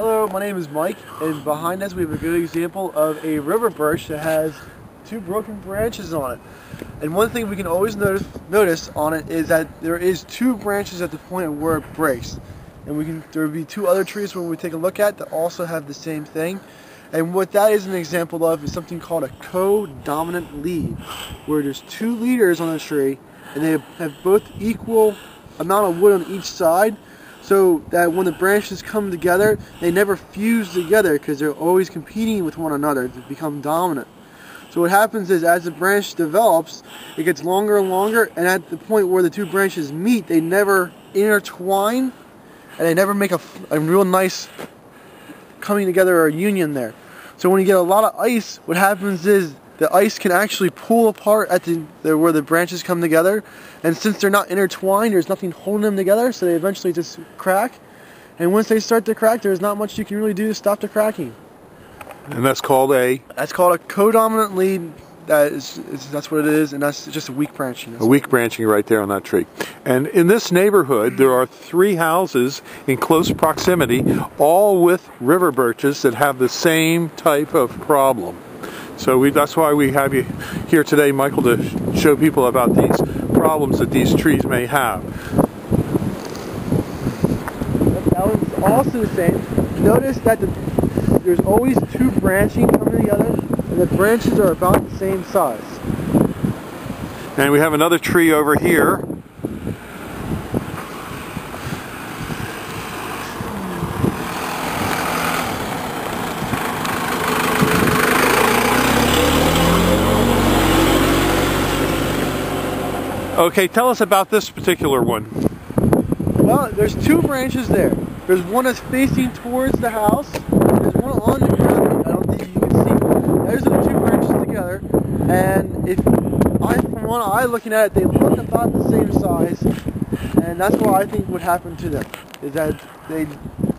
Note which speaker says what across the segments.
Speaker 1: Hello, my name is Mike, and behind us we have a good example of a river birch that has two broken branches on it. And one thing we can always notice on it is that there is two branches at the point where it breaks. And there will be two other trees when we take a look at that also have the same thing. And what that is an example of is something called a co-dominant lead, where there's two leaders on a tree and they have both equal amount of wood on each side, so that when the branches come together, they never fuse together because they're always competing with one another to become dominant. So what happens is, as the branch develops, it gets longer and longer, and at the point where the two branches meet, they never intertwine, and they never make a real nice coming together or a union there. So when you get a lot of ice, what happens is the ice can actually pull apart at where the branches come together, and since they're not intertwined, there's nothing holding them together, so they eventually just crack. And once they start to crack, there's not much you can really do to stop the cracking.
Speaker 2: And that's called a?
Speaker 1: That's called a co-dominant lead. That's what it is, and that's just a weak branching.
Speaker 2: A weak branching right there on that tree. And in this neighborhood, there are 3 houses in close proximity, all with river birches that have the same type of problem. So that's why we have you here today, Michael, to show people about these problems that these trees may have.
Speaker 1: That was also the same. Notice that there's always two branching coming together, and the branches are about the same size.
Speaker 2: And we have another tree over here. Okay, tell us about this particular one.
Speaker 1: Well, there's two branches there. There's one that's facing towards the house, and there's one on the ground. I don't think you can see. There's the two branches together, and from one eye looking at it, they look about the same size, and that's what I think would happen to them, is that they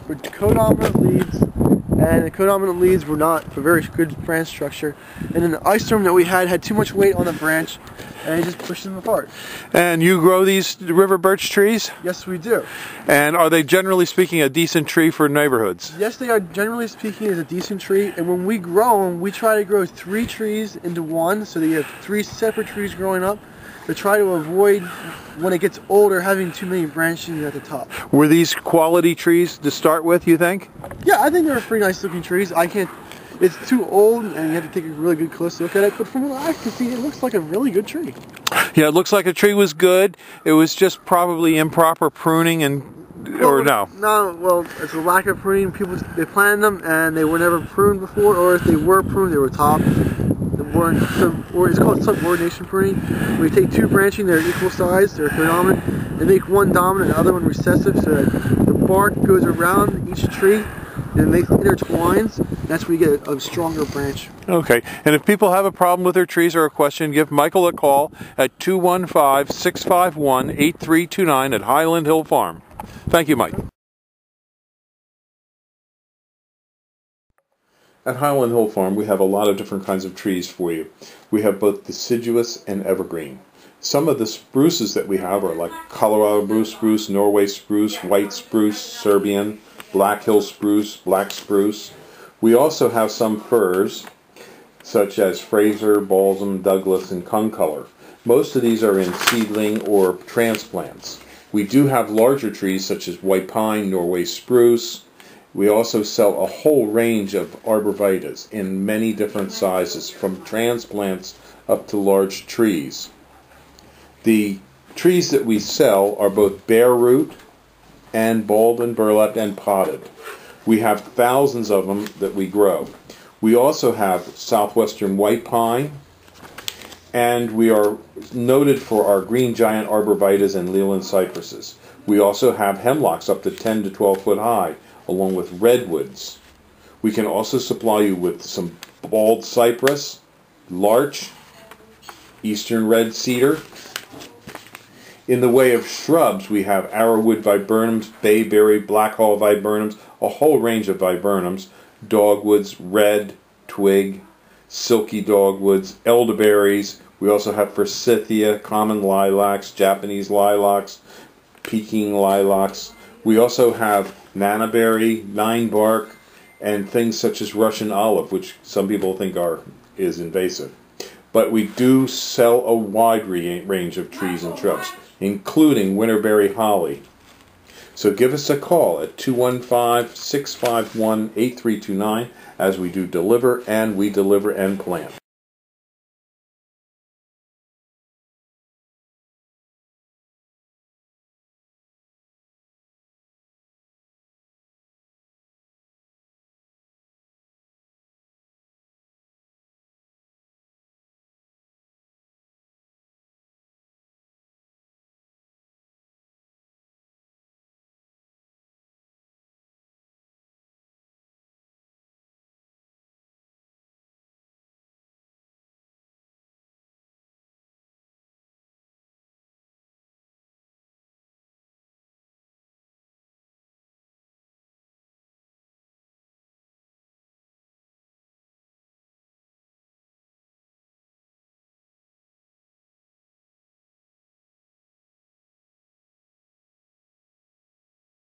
Speaker 1: were co-dominant leads, and the co-dominant leads were not a very good branch structure, and then the ice storm that we had too much weight on the branch, and it just pushed them apart.
Speaker 2: And you grow these river birch trees?
Speaker 1: Yes, we do.
Speaker 2: And are they, generally speaking, a decent tree for neighborhoods?
Speaker 1: Yes, they are, generally speaking, is a decent tree. And when we grow them, we try to grow 3 trees into one, so that you have 3 separate trees growing up, to try to avoid, when it gets older, having too many branches at the top.
Speaker 2: Were these quality trees to start with, you think?
Speaker 1: Yeah, I think they're pretty nice looking trees. It's too old, and you have to take a really good close look at it, but from what I can see, it looks like a really good tree.
Speaker 2: Yeah, it looks like a tree was good. It was just probably improper pruning or no?
Speaker 1: No, well, it's a lack of pruning. They planted them, and they were never pruned before, or if they were pruned, they were topped. Or it's called subordination pruning. We take 2 branching, they're equal size, they're co-dominant, and make one dominant and the other one recessive, so that the bark goes around each tree, and it intertwines. That's where you get a stronger branch.
Speaker 2: Okay, and if people have a problem with their trees or a question, give Michael a call at 215-651-8329 at Highland Hill Farm. Thank you, Mike. At Highland Hill Farm, we have a lot of different kinds of trees for you. We have both deciduous and evergreen. Some of the spruces that we have are like Colorado blue spruce, Norway spruce, white spruce, Serbian, Black Hill spruce, black spruce. We also have some firs, such as Fraser, Balsam, Douglas, and Concolor. Most of these are in seedling or transplants. We do have larger trees such as white pine, Norway spruce. We also sell a whole range of arborvitaes in many different sizes, from transplants up to large trees. The trees that we sell are both bare root and balled and burlapped and potted. We have thousands of them that we grow. We also have southwestern white pine, and we are noted for our green giant arborvitaes and Leland cypresses. We also have hemlocks up to 10 to 12 foot high, along with redwoods. We can also supply you with some bald cypress, larch, eastern red cedar. In the way of shrubs, we have arrowwood viburnums, bayberry, blackhaw viburnums, a whole range of viburnums, dogwoods, red, twig, silky dogwoods, elderberries. We also have forsythia, common lilacs, Japanese lilacs, Peking lilacs. We also have nannyberry, ninebark, and things such as Russian olive, which some people think is invasive. But we do sell a wide range of trees and shrubs, including winterberry holly. So give us a call at 215-651-8329 as we do deliver and plant.